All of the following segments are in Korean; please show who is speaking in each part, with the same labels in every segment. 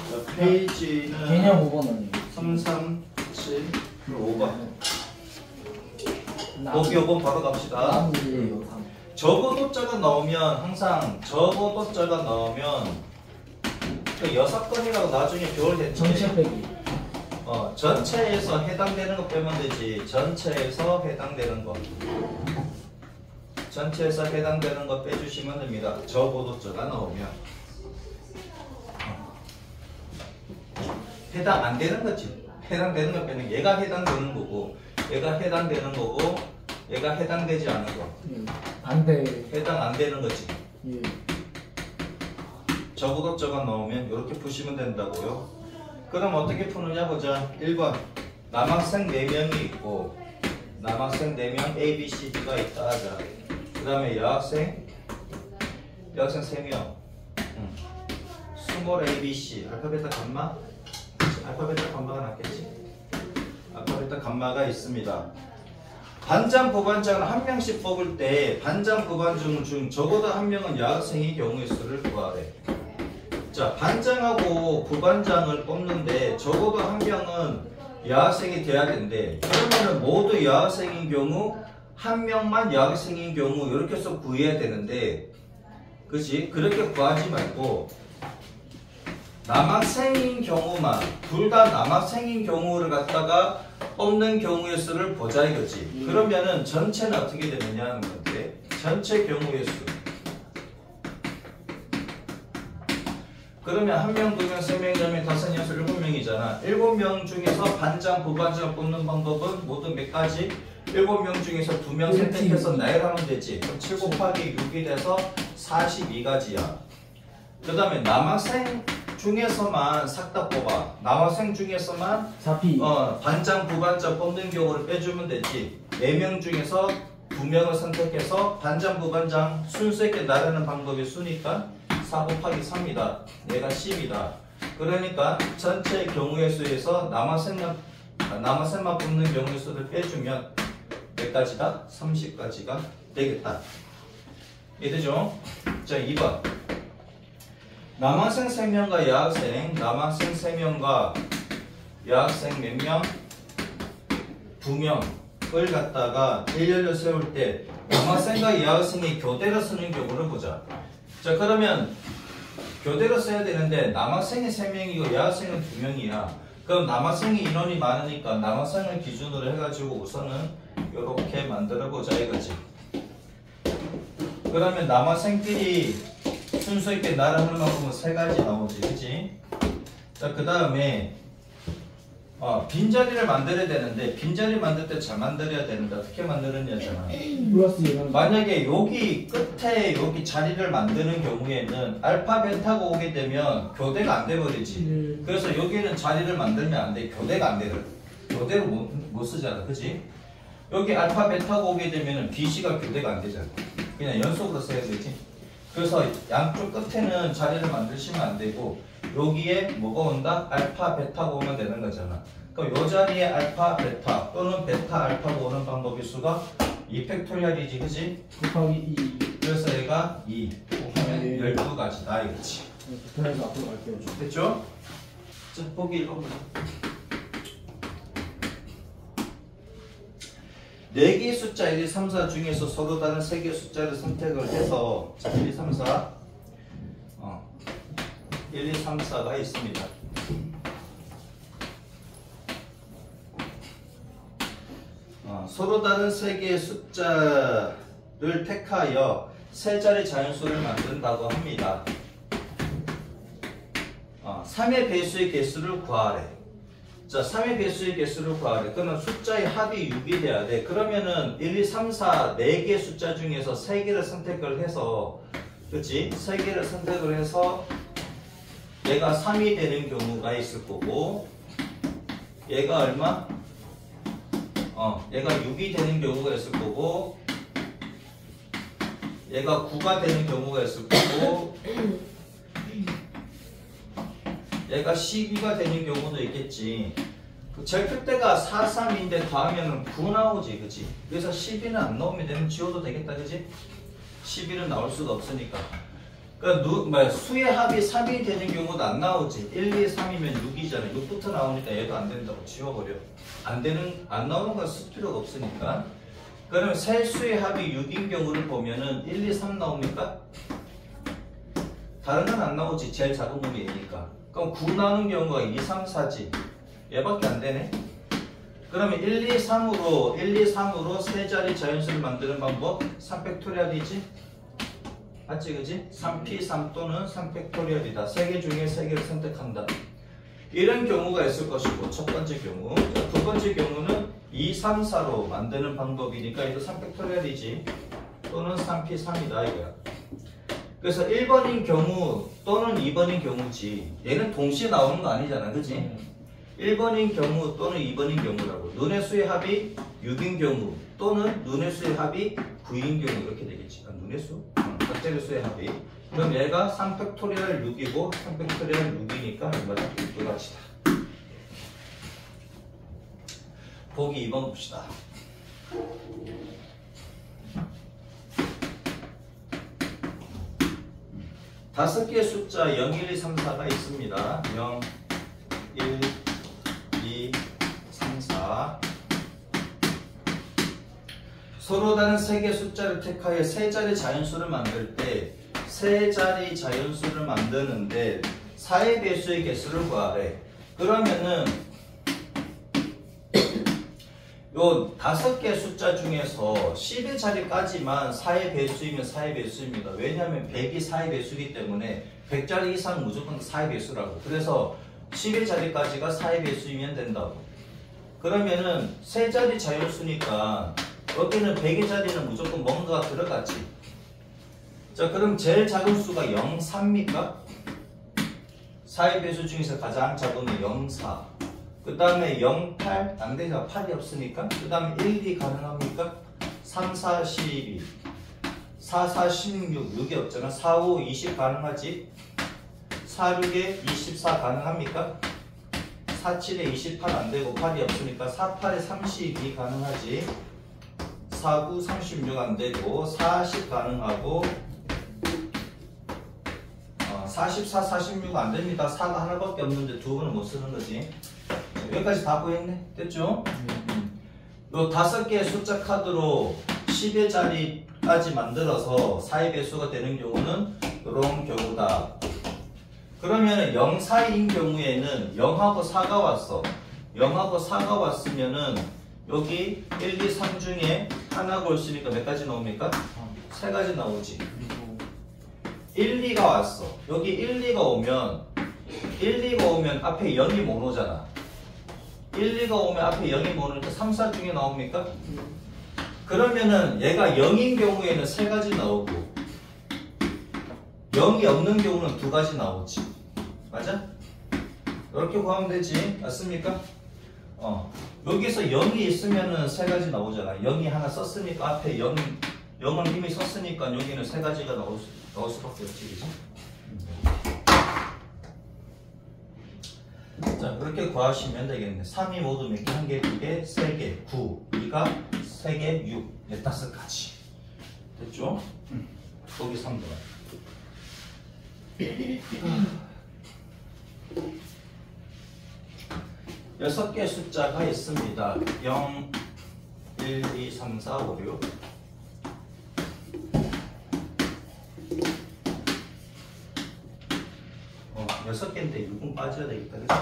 Speaker 1: 자, 페이지는
Speaker 2: 개념 5번은
Speaker 1: 337 5번. 보기 5번 바로 갑시다. 적어도자가 나오면 항상 적어도자가 나오면 그 6건이라고 나중에 배울 때
Speaker 2: 전체 빼기.
Speaker 1: 전체에서 해당되는 거 빼면 되지. 전체에서 해당되는 거. 전체에서 해당되는 거 빼주시면 됩니다. 적어도자가 나오면. 해당 안 되는 거지. 해당되는 거 빼는 얘가 해당되는 거고, 얘가 해당되는 거고, 얘가 해당되지 않은 거.
Speaker 2: 안 돼.
Speaker 1: 해당 안 되는 거지.
Speaker 2: 예.
Speaker 1: 적어도자가 나오면 이렇게 푸시면 된다고요. 그럼 어떻게 푸느냐 보자. 1번 남학생 4명이 있고 남학생 4명 A, B, C, D가 있다 하자. 그 다음에 여학생 3명 스몰 A, B, C 알파벳 감마? 알파벳 감마가 낫겠지? 알파벳 감마가 있습니다. 반장, 부반장을 한 명씩 뽑을 때 반장, 부반장 중 적어도 한 명은 여학생의 경우의 수를 구하래. 자, 반장하고 부반장을 뽑는데 적어도 한 명은 여학생이 돼야 된대. 그러면은 모두 여학생인 경우 한 명만 여학생인 경우 이렇게 해서 구해야 되는데, 그치? 그렇게 구하지 말고 남학생인 경우만, 둘 다 남학생인 경우를 갖다가 뽑는 경우의 수를 보자 이거지. 그러면은 전체는 어떻게 되느냐 하는 건데, 전체 경우의 수. 그러면 1명, 2명, 3명, 4명, 5명, 6명, 7명이잖아. 7명 중에서 반장, 부반장을 뽑는 방법은 모두 몇 가지? 7명 중에서 2명 선택해서 나열하면 되지. 그럼 7 곱하기 6이 돼서 42가지야. 그 다음에 남학생 중에서만 싹 다 뽑아. 남학생 중에서만
Speaker 2: 4P.
Speaker 1: 반장, 부반장 뽑는 경우를 빼주면 되지. 4명 중에서 2명을 선택해서 반장, 부반장 순수 있게 나르는 방법이 수니까 4 곱하기 3이다. 얘가 10이다. 그러니까 전체 경우의 수에서 남학생만 뽑는 경우의 수를 빼주면 몇 가지다? 30가지가 되겠다. 이해되죠? 자, 2번. 남학생 3명과 여학생, 남학생 3명과 여학생 몇 명? 2명을 갖다가 일렬로 세울 때 남학생과 여학생이 교대로 쓰는 경우를 보자. 자, 그러면 교대로 써야 되는데 남학생이 3명이고 여학생은 2명이야. 그럼 남학생이 인원이 많으니까 남학생을 기준으로 해가지고 우선은 이렇게 만들어보자 이거지. 그러면 남학생끼리 순서 있게 나라는 방법은 3가지 나오지, 그치? 자, 그 다음에 빈자리를 만들어야 되는데 빈자리 만들 때 잘 만들어야 되는데 어떻게 만들었냐잖아. 만약에 여기 끝에 여기 자리를 만드는 경우에는 알파 베타가 오게 되면 교대가 안 돼버리지. 그래서 여기는 자리를 만들면 안 돼. 교대가 안 돼. 교대를 못 쓰잖아, 그치? 여기 알파 베타가 오게 되면 BC가 교대가 안 되잖아. 그냥 연속으로 써야 되지. 그래서 양쪽 끝에는 자리를 만드시면 안 되고 여기에 뭐가 온다? 알파, 베타가 오면 되는 거잖아. 그럼 이 자리에 알파, 베타 또는 베타, 알파가 오는 방법의 수가 2팩토리얼이지, 그치?
Speaker 2: 곱하기 2.
Speaker 1: 그래서 얘가 2 곱하면 12가지다 이거지.
Speaker 2: 그래서 앞으로 갈게요.
Speaker 1: 됐죠? 자, 보기 읽어보자. 4개의 숫자 1, 2, 3, 4 중에서 서로 다른 3개의 숫자를 선택을 해서 자, 1, 2, 3, 4 1, 2, 3, 4가 있습니다. 서로 다른 3개의 숫자를 택하여 3자리 자연수를 만든다고 합니다. 3의 배수의 개수를 구하래. 자, 3의 배수의 개수를 구하래. 그러면 숫자의 합이 6이 돼야 돼. 그러면은 1, 2, 3, 4 4개의 숫자 중에서 3개를 선택을 해서, 그치? 3개를 선택을 해서 얘가 3이 되는 경우가 있을 거고, 얘가 얼마? 얘가 6이 되는 경우가 있을 거고, 얘가 9가 되는 경우가 있을 거고, 얘가 12가 되는 경우도 있겠지. 제일 클 때가 4, 3인데 다음에는 9 나오지, 그치? 그래서 12는 안 나오면 되면 지워도 되겠다, 그치? 12는 나올 수가 없으니까. 그러니까 수의 합이 3이 되는 경우도 안 나오지. 1, 2, 3이면 6이잖아. 6부터 나오니까 얘도 안 된다고 지워버려. 안 나오는 건 쓸 필요가 없으니까. 그러면 세 수의 합이 6인 경우를 보면은 1, 2, 3 나옵니까? 다른 건 안 나오지. 제일 작은 놈이 얘니까. 그럼 9 나오는 경우가 2, 3, 4지. 얘밖에 안 되네. 그러면 1, 2, 3으로 세 자리 자연수를 만드는 방법 3팩토리얼이지? 맞지, 그지? 3p3 또는 3팩토리얼이다. 세 개 중에 세 개를 선택한다. 이런 경우가 있을 것이고, 첫 번째 경우. 두 번째 경우는 2, 3, 4로 만드는 방법이니까 이거 3팩토리얼이지. 또는 3p3이다 이거야. 그래서 1번인 경우 또는 2번인 경우지. 얘는 동시에 나오는 거 아니잖아, 그지? 1번인 경우 또는 2번인 경우라고. 눈의 수의 합이 6인 경우 또는 눈의 수의 합이 9인 경우 이렇게 되겠지. 눈의 수? 각자의 수의 합이. 그럼 얘가 3팩토리얼 6이고 3팩토리얼 6이니까 얼마다? 이거같이다. 보기 2번 봅시다. 다섯 개의 숫자 0, 1, 2, 3, 4가 있습니다. 0, 1, 2, 3, 4. 서로 다른 세 개의 숫자를 택하여 세 자리 자연수를 만들 때 세 자리 자연수를 만드는데 4의 배수의 개수를 구하래. 그러면은 요 다섯 개 숫자 중에서 10의 자리까지만 4의 배수이면 4의 배수입니다. 왜냐하면 100이 4의 배수이기 때문에 100자리 이상 무조건 4의 배수라고. 그래서 10의 자리까지가 4의 배수이면 된다고. 그러면은 세 자리 자연수니까 여기는 100의 자리는 무조건 뭔가가 들어갔지. 자, 그럼 제일 작은 수가 0, 3입니까? 4의 배수 중에서 가장 작은 건 0, 4. 그 다음에 0, 8, 안 되죠. 8이 없으니까. 그 다음에 1, 2 가능합니까? 3, 4, 12. 4, 4, 16. 6이 없잖아. 4, 5, 20 가능하지? 4, 6에 24 가능합니까? 4, 7에 28 안 되고 8이 없으니까 4, 8에 32 가능하지? 4, 9, 36 안 되고 40 가능하고 44, 46 안 됩니다. 4가 하나밖에 없는데 두 번은 못 쓰는 거지. 여기까지 다 보였네? 됐죠? 요 다섯 개의 숫자 카드로 10의 자리까지 만들어서 4의 배수가 되는 경우는 이런 경우다. 그러면 0, 4인 경우에는 0하고 4가 왔어. 0하고 4가 왔으면은 여기 1, 2, 3 중에 하나가 올 수 있으니까 몇 가지 나옵니까? 세 가지 나오지. 1, 2가 왔어. 여기 1, 2가 오면 앞에 0이 못 오잖아. 1, 2가 오면 앞에 0이 못 오니까 3, 4 중에 나옵니까? 그러면은 얘가 0인 경우에는 세 가지 나오고 0이 없는 경우는 두 가지 나오지. 맞아? 이렇게 구하면 되지. 맞습니까? 여기서 0이 있으면은 세 가지 나오잖아. 0이 하나 썼으니까 앞에 0은 이미 썼으니까 여기는 세 가지가 나올 수밖에 없지. 그치? 자, 그렇게 구하시면 되겠네. 3이 모두 몇 개? 1개, 2개, 3개, 9. 2가 3개, 6, 15가지. 됐죠? 거기 3 들어. 6개의 숫자가 있습니다. 0, 1, 2, 3, 4, 5, 6. 6개인데 6은 빠져야 되겠다. 그치?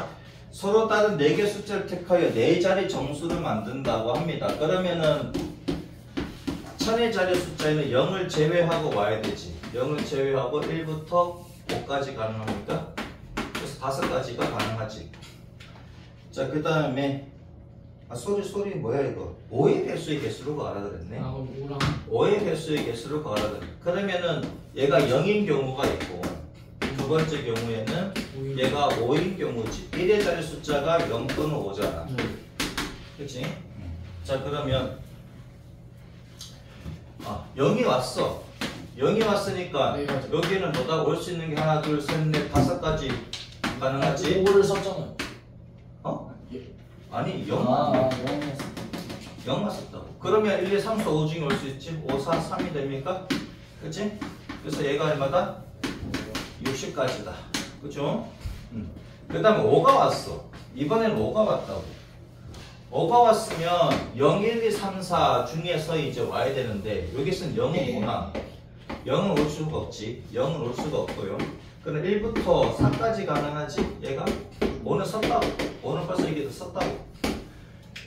Speaker 1: 서로 다른 4개 숫자를 택하여 4자리 정수를 만든다고 합니다. 그러면은 천의 자리 숫자에는 0을 제외하고 와야 되지. 0을 제외하고 1부터 5까지 가능합니까? 그래서 5가지가 가능하지. 자, 그 다음에 소리 뭐야 이거? 5의 배수의 개수로 구하라 그랬네. 5의 배수의 개수로 구하라 그랬네. 그러면은 얘가 0인 경우가 있고 두 번째 경우에는 얘가 5인 경우지. 1의 자리 숫자가 0 또는 5잖아. 그치? 자, 그러면 0이 왔어. 0이 왔으니까 여기는 뭐다? 올 수 있는 게 하나, 둘, 셋, 넷, 5가지 가능하지?
Speaker 2: 5를 썼잖아요.
Speaker 1: 아니 0만 0만 썼다고. 그러면 1, 2, 3, 4, 5 중에 올 수 있지. 5, 4, 3이 됩니까? 그치? 그래서 얘가 얼마다? 60까지다. 그죠? 그 다음에 5가 왔어. 이번에는 5가 왔다고. 5가 왔으면 0, 1, 2, 3, 4 중에서 이제 와야 되는데 여기서는 0은 뭐나? 0은 올 수가 없지. 0은 올 수가 없고요. 그럼 1부터 4까지 가능하지? 얘가? 5는 썼다고. 5는 벌써 여기도 썼다고.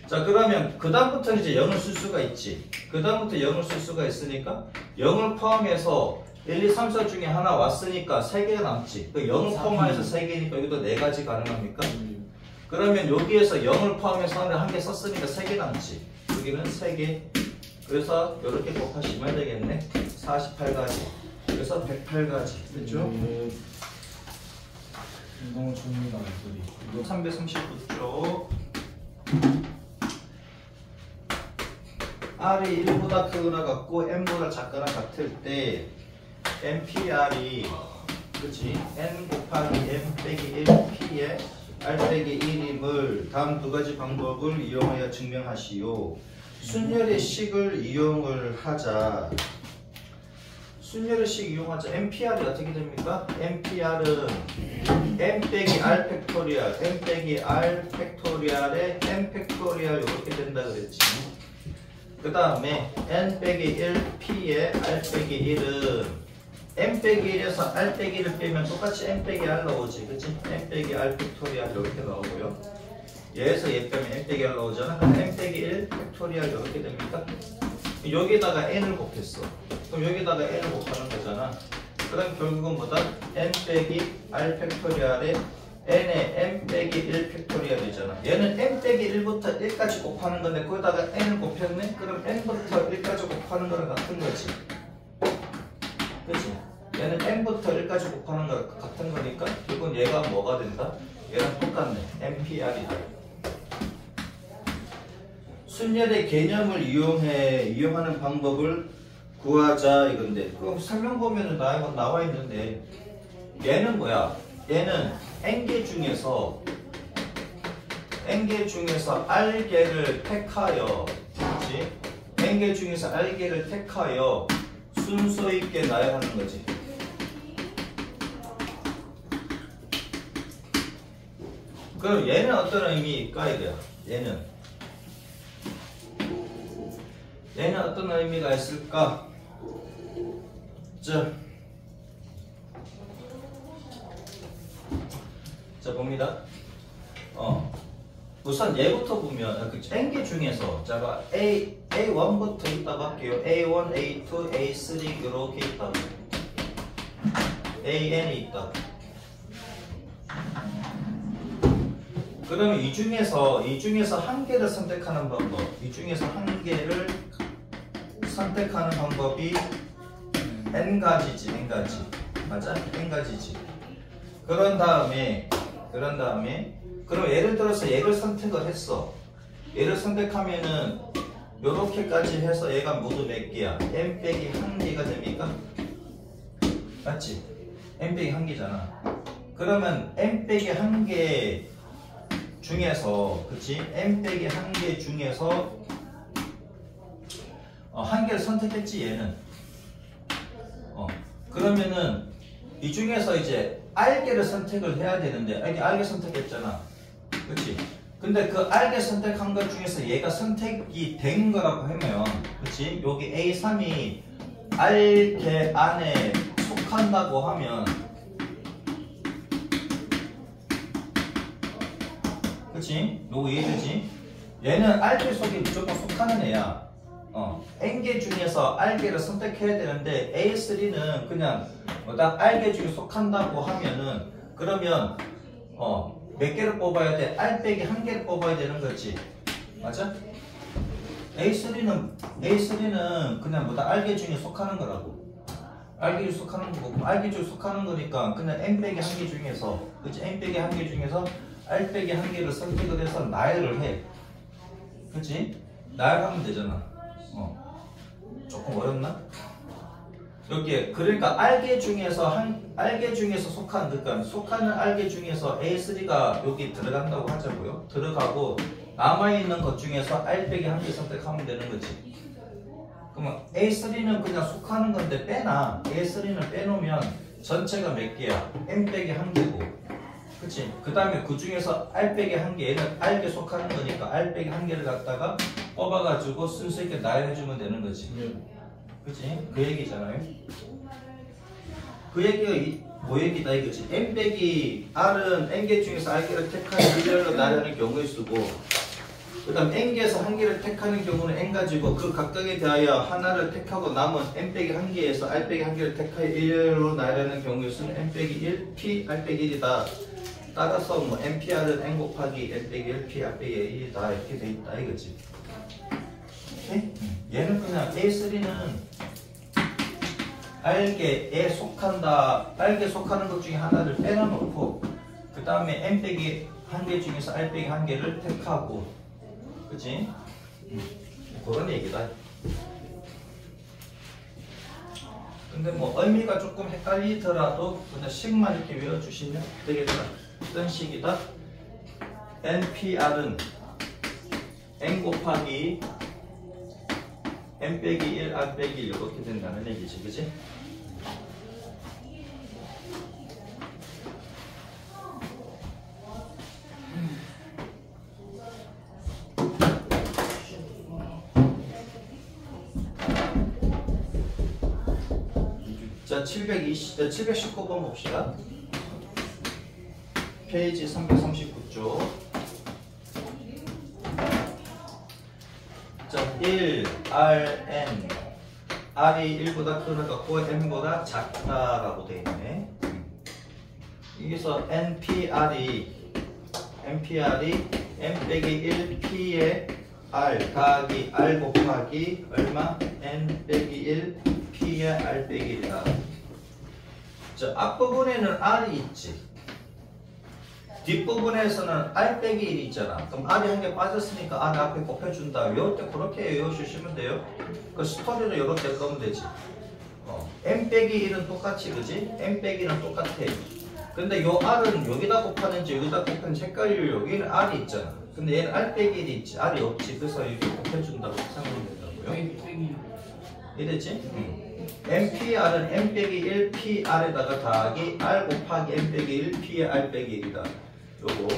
Speaker 1: 자, 그러면 그 다음부터는 이제 0을 쓸 수가 있지. 그 다음부터 0을 쓸 수가 있으니까 0을 포함해서 1, 2, 3, 4 중에 하나 왔으니까 3개가 남지. 그 0을 포함해서 3개니까 여기도 4가지 가능합니까? 그러면 여기에서 0을 포함해서 한 개 썼으니까 3개 남지. 여기는 3개. 그래서 이렇게 곱하시면 되겠네. 48가지. 그래서 108가지. 됐죠?
Speaker 2: 너무 좋습니다.
Speaker 1: 339쪽. R이 1보다 크거나 같고 N보다 작거나 같을 때 NPR이 그치? N 곱하기 M 빼기 1P에 R 빼기 1임을 다음 두 가지 방법을 이용하여 증명하시오. 순열의 식을 이용을 하자. 순열의 식 이용하자. NPR이 어떻게 됩니까? NPR은 M 빼기 R 팩토리얼, M 빼기 R 팩토리얼에 M 팩토리얼 이렇게 된다 그랬지. 그 다음에 N 빼기 1P에 R 빼기 1은 M 빼기 1에서 R 빼기 1을 빼면 똑같이 M 빼기 R 나오지. 그치? M 빼기 R 팩토리얼 이렇게 나오고요. 얘에서 얘 빼면 M 빼기 R 나오잖아. 그럼 M 빼기 1 팩토리얼 이렇게 됩니까? 여기다가 N을 곱했어. 그럼 여기다가 N을 곱하는 거잖아. 그럼 결국은 뭐다? N 빼기 R 팩토리얼에 N에 M 빼기 1 팩토리얼이잖아. 얘는 M 빼기 1부터 1까지 곱하는 건데 거기다가 N을 곱했네? 그럼 N부터 1까지 곱하는 거랑 같은 거지. 그치? 얘는 N부터 1까지 곱하는 거 같은 거니까 결국은 얘가 뭐가 된다? 얘랑 똑같네. NPR이다. 순열의 개념을 이용하는 방법을 구하자 이건데 그럼 설명 보면은 나와 있는데 얘는 뭐야? 얘는 N개 중에서 R개를 택하여 그렇지? N개 중에서 R개를 택하여 순서 있게 나열하는 거지. 그럼 얘는 어떤 의미일까 이거야? 얘는 어떤 의미가 있을까? 자 봅니다. 우선 얘부터 보면 N개 중에서 자 A1부터 있다고 할게요. A1, A2, A3 이렇게 있다고. AN이 있다고. 그러면 이 중에서 한 개를 선택하는 방법. 이 중에서 한 개를 선택하는 방법이 N가지지. N가지. 맞아? N가지지. 그런 다음에 그럼 예를 들어서 얘를 선택을 했어. 얘를 선택하면은 요렇게까지 해서 얘가 모두 몇 개야? M 빼기 1개가 됩니까? 맞지? M 빼기 1개잖아. 그러면 M 빼기 1개 중에서 그치? M 빼기 1개 중에서 한 개를 선택했지 얘는. 그러면은 이 중에서 이제 R개를 선택을 해야 되는데 R개 선택했잖아. 그치? 근데 그 R개 선택한 것 중에서 얘가 선택이 된 거라고 하면 그치? 여기 A3이 R개 안에 속한다고 하면 그치? 요거 이해되지? 얘는 R개 속에 무조건 속하는 애야. N개 중에서 R개를 선택해야 되는데 A3는 그냥 딱 R개 중에 속한다고 하면은 그러면 몇 개를 뽑아야 돼? R 빼기 1개를 뽑아야 되는 거지. 맞아? A3는 그냥 뭐다 R개 중에 속하는 거라고. R개 중에 속하는 거고 R개 중에 속하는 거니까 그냥 N 빼기 1개 중에서 그치? N 빼기 1개 중에서 R 빼기 1개를 선택을 해서 나열을 해. 그치? 나열하면 되잖아. 조금 어렵나? 여기에 그러니까 R개 중에서 속한 그러니까 속하는 R개 중에서 A3가 여기 들어간다고 하자고요. 들어가고 남아있는 것 중에서 R 빼기 1개 선택하면 되는 거지. 그러면 A3는 그냥 속하는 건데 빼놔. A3는 빼놓으면 전체가 몇 개야? n 빼기 1개고, 그치? 그 다음에 그 중에서 r 빼기 1개, 얘는 r개 속하는 거니까 r 빼기 1개를 갖다가 뽑아가지고 순서 있게 나열해주면 되는 거지. 그치? 그 얘기잖아요. 그 얘기가 뭐 얘기다 이거지. n 빼기 r은 n개 중에서 r개를 택하여 일렬로 나열하는 경우에 쓰고, 그 다음 n개에서 1개를 택하는 경우는 n 가지고 그 각각에 대하여 하나를 택하고 남은 n 빼기 1개에서 r 빼기 1개를 택하여 일렬로 나열하는 경우에 쓰는 n 빼기 1, p, r 빼기 1이다. 따라서 뭐 npr은 n 곱하기 n 빼기 1, p, r 빼기 1이다 이렇게 돼 있다 이거지. 오케이? 얘는 그냥 A3는 R개에 속한다. R개 속하는 것 중에 하나를 빼놔놓고 그 다음에 n 빼기 1개 중에서 r 빼기 1개를 택하고, 그치? 그런 얘기다. 근데 뭐 의미가 조금 헷갈리더라도 그냥 식만 이렇게 외워주시면 되겠다. 어떤 식이다? npr은 n 곱하기 n 빼기 1, r 빼기 1 이렇게 된다는 얘기지, 그치? 자, 719번 봅시다. 페이지 339쪽. 자, 1, Rn. R이 1보다 크는 것 같고 N보다 작다라고 되어 있네. 여기서 NPR이 N 빼기 1 P의 R 더하기 R 곱하기 얼마? N 빼기 1 P의 R 빼기 1이다. 자, 앞부분에는 R이 있지. 뒷부분에서는 R 빼기 1이 있잖아. 그럼 R이 한 개 빠졌으니까 R 앞에 곱해준다. 외울 때 그렇게 외워주시면 돼요. 그 스토리를 이렇게 꺼면 되지. M 빼기 1은 똑같이, 그지? M 빼기 1은 똑같아. 근데 요 R은 여기다 곱하는지 여기다 곱하는지 헷갈려. 여기는 R이 있잖아. 근데 얘는 R 빼기 1이 있지. R이 없지. 그래서 이렇게 곱해준다고 생각하면 된다고요. 이랬지? NPR은 M 빼기 1 PR에다가 더하기 R 곱하기 M 빼기 1 P의 R 빼기 1이다. 요거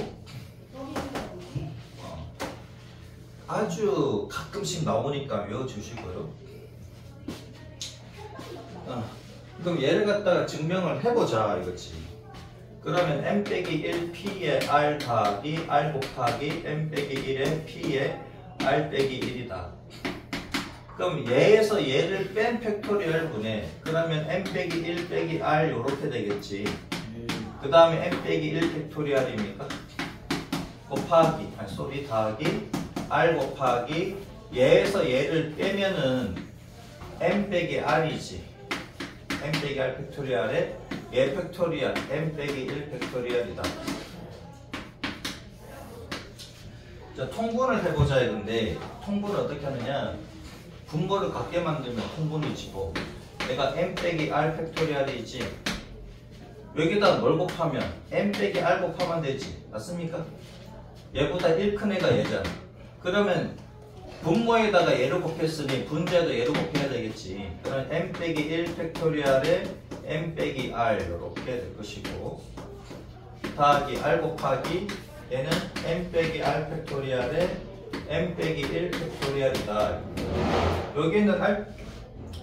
Speaker 1: 아주 가끔씩 나오니까 외워주시고요. 그럼 얘를 갖다가 증명을 해보자 이거지. 그러면 M 빼기 1 P의 R 더하기 R 곱하기 M 빼기 1의 P의 R 빼기 1이다. 그럼 얘에서 얘를 뺀 팩토리얼 분해. 그러면 M 빼기 1 빼기 R 요렇게 되겠지. 그 다음에 M 빼기 1 팩토리얼입니까? 곱하기, 더하기 R 곱하기 얘에서 얘를 빼면은 M 빼기 R이지. M 빼기 R 팩토리얼에 얘 팩토리얼 M 빼기 1 팩토리얼이다. 자, 통분을 해보자 이건데 통분을 어떻게 하느냐. 분모를 같게 만들면 통분이지 뭐. 내가 M 빼기 R 팩토리얼이지. 여기다 뭘 곱하면 M 빼기 R 곱하면 되지. 맞습니까? 얘보다 1 큰 애가 얘잖아. 그러면 분모에다가 얘를 곱했으니 분자도 얘를 곱해야 되겠지. 그러면 M 빼기 1 팩토리얼에 M 빼기 R 이렇게 될 것이고, 더하기 R 곱하기 얘는 M 빼기 R 팩토리얼에 M 빼기 1 팩토리얼이다. 여기 있는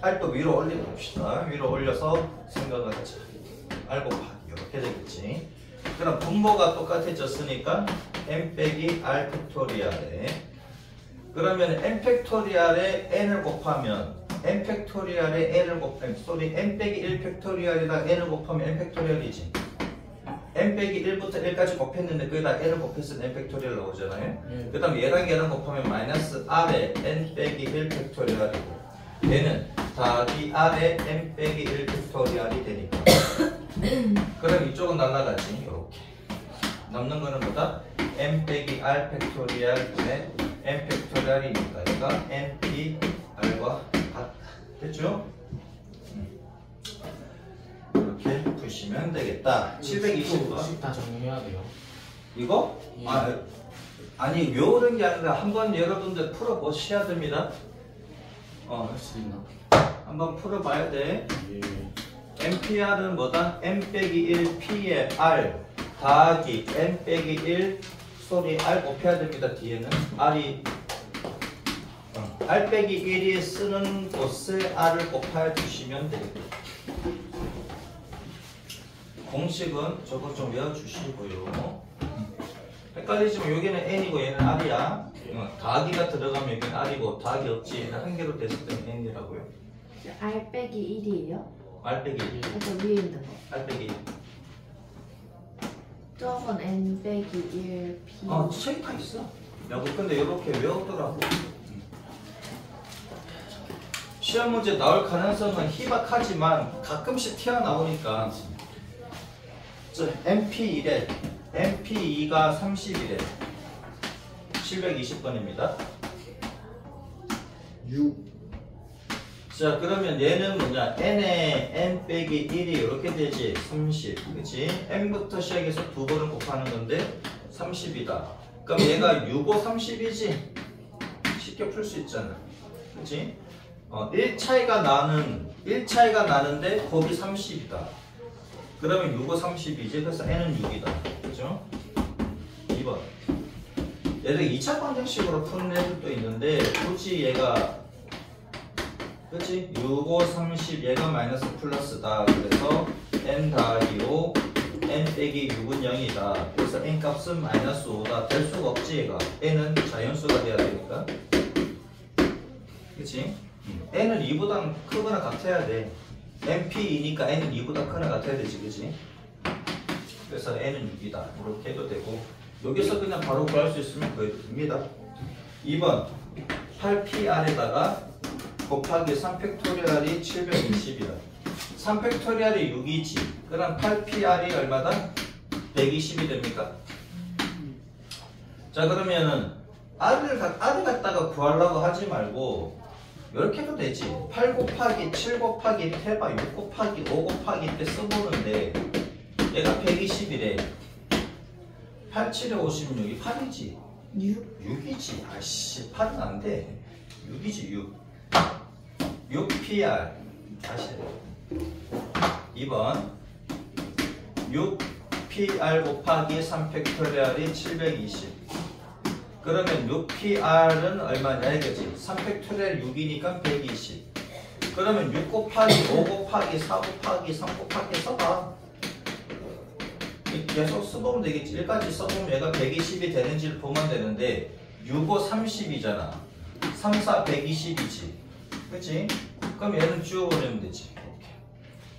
Speaker 1: R도 위로 올려봅시다. 위로 올려서 생각을 하자. R 곱하기 이렇게 되겠지. 그럼 분모가 똑같아졌으니까 M 빼기 R 팩토리얼에, 그러면 M 팩토리얼에 N을 곱하면 M 팩토리얼에 N을 곱하면 M 빼기 1 팩토리얼에다 N을 곱하면 N 팩토리얼이지. N 빼기 1부터 1까지 곱했는데 거기다 N을 곱했으면 N 팩토리얼 나오잖아요. 그 다음에 얘랑 얘랑 곱하면 마이너스 R에 N 빼기 1 팩토리얼이고, 얘는 더하기 R에 N 빼기 1 팩토리얼이 되니까 그럼 이쪽은 날라가지. 이렇게 남는 거는 뭐다? M 빼기 R 팩토리얼 분의 N 팩토리얼이니까 얘가 N P R과 같다. 됐죠? 이렇게 푸시면 되겠다. 720번
Speaker 2: 다 정리해야 돼요.
Speaker 1: 이거?
Speaker 2: 예.
Speaker 1: 아니 외우는 게 아니라 한번 여러분들 풀어보셔야 됩니다.
Speaker 2: 할 수 있나?
Speaker 1: 한번 풀어봐야 돼.
Speaker 2: 예.
Speaker 1: NPR은 뭐다? n 빼기 1 P의 R 더하기 n 빼기 1 소리 R 곱해야 됩니다. 뒤에는 R이 R 빼기 1이 쓰는 곳에 R을 곱해 주시면 되겠다. 공식은 저거 좀 외워주시고요. 헷갈리지만 여기는 n이고 얘는 r이야. 더하기가 들어가면 여기는 r이고 더하기 없지. 얘는 한 개로 됐을 때는 n이라고요.
Speaker 3: R 빼기 1이에요?
Speaker 1: r 빼기 1.
Speaker 3: 그래서 위에 있는 거.
Speaker 1: r 빼기 1.
Speaker 3: 저건 N 빼기 1 P.
Speaker 1: 책이 다 있어. 야, 근데 이렇게 외웠더라고. 시험 문제 나올 가능성은 희박하지만 가끔씩 튀어나오니까. MP1에 MP2가 30이래. 720번입니다.
Speaker 2: 6.
Speaker 1: 자, 그러면 얘는 뭐냐? n에 n 빼기 1이 이렇게 되지. 30. 그치? n부터 시작해서 두 번을 곱하는 건데 30이다. 그럼 얘가 6, 5, 30이지? 쉽게 풀 수 있잖아. 그치? 1 차이가 나는데 곱이 30이다. 그러면 6, 5, 30이지. 그래서 n은 6이다. 그죠? 2번. 얘를 2차 방정식으로 푸는 애들도 있는데 굳이 얘가 그치? 6, 5, 30 얘가 마이너스 플러스다. 그래서 n 더하기 5 n 빼기 6은 0이다. 그래서 n 값은 마이너스 5다. 될 수가 없지 얘가. n은 자연수가 돼야 되니까. 그치? n은 2보다 크거나 같아야 돼. NP2니까 n은 2보다 크거나 같아야 되지. 그치? 그래서 n은 6이다. 이렇게 해도 되고 여기서 그냥 바로 구할 수 있으면 구해도 됩니다. 2번 8PR에다가 곱하기 3팩토리얼이 720이다. 3팩토리얼이 6이지. 그럼 8PR이 얼마다? 120이 됩니까? 자, 그러면은 R을 갖다가 구하려고 하지 말고 이렇게 해도 되지. 8 곱하기 7 곱하기 이렇게 해봐. 6 곱하기 5 곱하기 이렇게 써보는데 얘가 120이래. 8, 7에 56이 8이지.
Speaker 3: 6?
Speaker 1: 6이지. 아씨, 8은 안 돼. 6이지, 6. 6PR. 다시 해. 2번. 6PR 곱하기 3팩토리얼이 720. 그러면 6PR은 얼마냐 이거지. 3팩토리얼 6이니까 120. 그러면 6 곱하기 5 곱하기 4 곱하기 3 곱하기 써봐. 계속 써보면 되겠지. 1까지 써보면 얘가 120이 되는지를 보면 되는데 6, 5, 30이잖아. 3, 4, 120이지. 그치? 그럼 얘는 지워버리면 되지.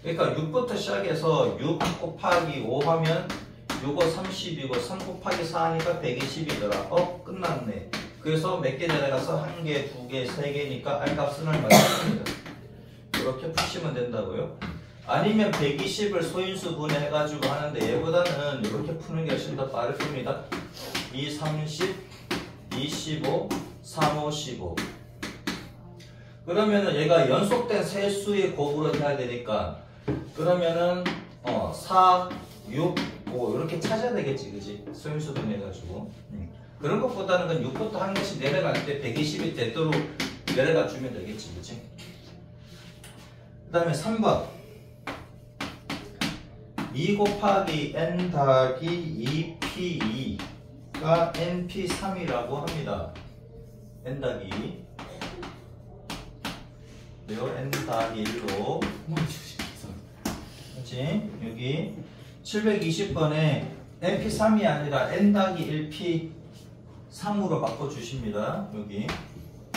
Speaker 1: 이렇게. 그러니까 6부터 시작해서 6 곱하기 5 하면 6, 5, 30이고 3 곱하기 4 하니까 120이더라. 끝났네. 그래서 몇 개 내려가서 1개, 2개, 3개니까 R값은 얼마나 됩니다. 이렇게 푸시면 된다고요. 아니면 120을 소인수 분해해가지고 하는데 얘보다는 이렇게 푸는 게 훨씬 더 빠를 겁니다. 2, 30, 25, 3, 5, 15. 그러면은 얘가 연속된 세 수의 곱으로 해야 되니까 그러면은 4, 6, 5 이렇게 찾아야 되겠지, 그지? 소인수 분해해가지고. 그런 것보다는 그 6부터 한 개씩 내려갈 때 120이 되도록 내려가 주면 되겠지, 그지? 그 다음에 3번. 2 곱하기 n 더하기 2p2가 np3이라고 합니다. n 더하기 2. 그리고 n 더하기 1로. 그렇지? 여기 720번에 np3이 아니라 n 더하기 1p3으로 바꿔주십니다. 여기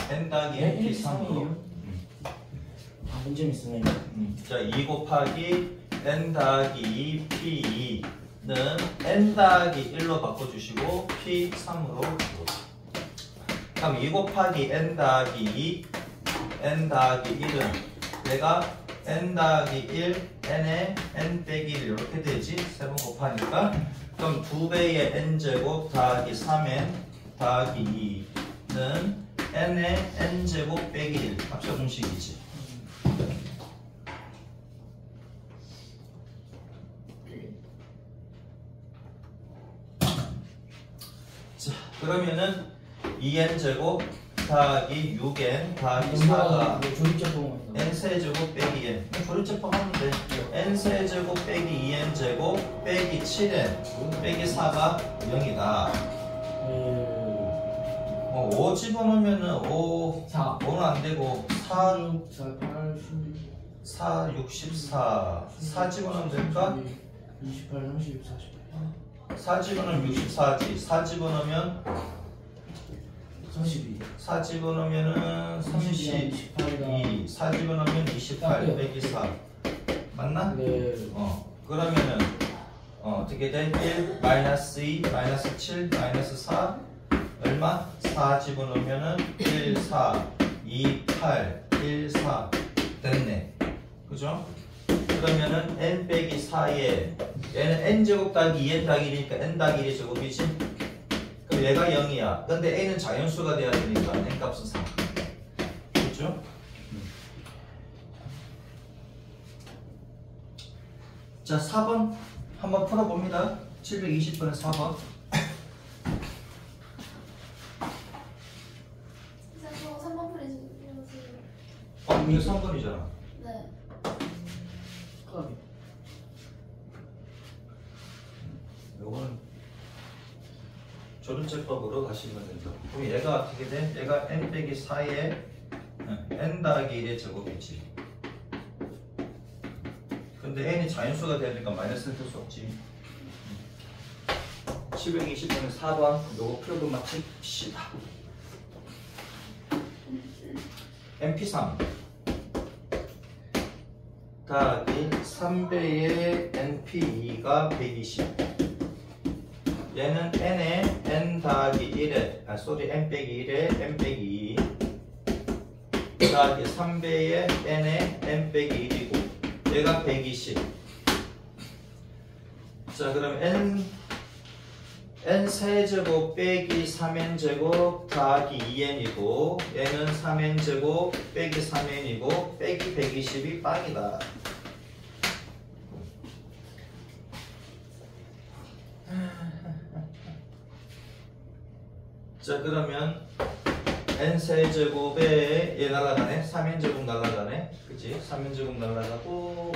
Speaker 1: n 더하기 np3으로.
Speaker 2: 문제 있으면.
Speaker 1: 자, 2 곱하기 n 더하기 2p2는 n 더하기 1로 바꿔주시고 p3으로 그럼 2 곱하기 n 더하기 2 n 더하기 1은 내가 n 더하기 1 n에 n 빼기 1 이렇게 되지. 3번 곱하니까 그럼 2배의 n제곱 더하기 3n 더하기 2는 n에 n제곱 빼기 1 합쳐 공식이지. 그러면은 2n제곱 더하기 6n 더하기 4가
Speaker 2: 조립제품
Speaker 1: n세제곱 빼기 n. 조립제법 하면 돼. n세제곱 빼기 2n제곱 빼기 7n 빼기 4가 0이다. 뭐 5 집어넣으면은 5,
Speaker 2: 4
Speaker 1: 5는 안 되고 4,
Speaker 2: 6, 4, 8, 16
Speaker 1: 4, 64. 4 집어넣으면 될까?
Speaker 2: 28, 32, 48
Speaker 1: 4 집어넣으면 64지. 4 집어넣으면
Speaker 2: 32
Speaker 1: 4 집어넣으면은 32.
Speaker 2: 28이다
Speaker 1: 4 집어넣으면 28 빼기 4. 맞나?
Speaker 2: 네
Speaker 1: 그러면은 어떻게 돼? 1 마이너스 2 마이너스 7 마이너스 4 얼마? 4 집어넣으면은 1 4 2 8 1 4 됐네. 그죠? 그러면은 n 빼기 4에 얘는 n제곱 더하기 2n 더하기 1이니까 n 더하기 1의 제곱이지? 그럼 얘가 0이야. 근데 n은 자연수가 돼야 되니까 n 값은 4. 그죠? 자, 4번 한번 풀어봅니다. 720번에 4번.
Speaker 4: 선생님, 3번 풀어주세요.
Speaker 1: 이거 3번이잖아.
Speaker 4: 네.
Speaker 1: 요거는 조름제법으로 가시면 된다. 그럼 얘가 어떻게 돼? 얘가 n 빼기 4에 n 더하기 1의 제곱이지. 근데 n이 자연수가 되니까 마이너스는 될 수 없지. 720번에 4번 요거 풀고 마칩시다. MP3 더하기 3배의 NP2가 120. 얘는 n에 n 더하기 1에 n 빼기 1에 n 빼기 2 더하기 3배의 n에 n 빼기 1이고 얘가 120. 자, 그럼 n 세제곱 빼기 3n제곱 더하기 2n이고 얘는 3n제곱 빼기 3n이고 빼기 120이 빵이다. 자, 그러면 n세제곱에 얘 날라가네. 3n제곱 날라가네. 그치? 3n제곱 날라가고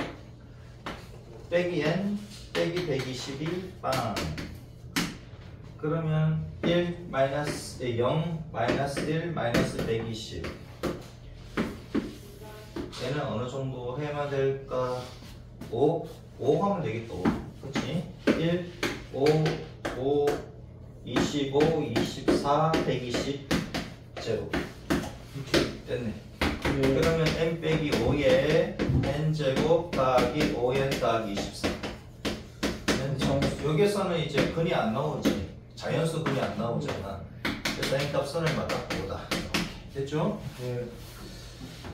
Speaker 1: 빼기 n 빼기 120이 빵. 그러면 1 마이너스 0 마이너스 1 마이너스 120. 얘는 어느 정도 해야 될까? 5 하면 되겠다. 그치? 1 5 25 24 120 제로. 이렇게 됐네. 그러면 n 빼기 5에 n제곱 더하기 5n 더하기 24. 여기에서는 이제 근이 안 나오지. 자연수 근이 안 나오잖아. 그래서 n 값 선을 맞다 보다. 됐죠?
Speaker 2: 네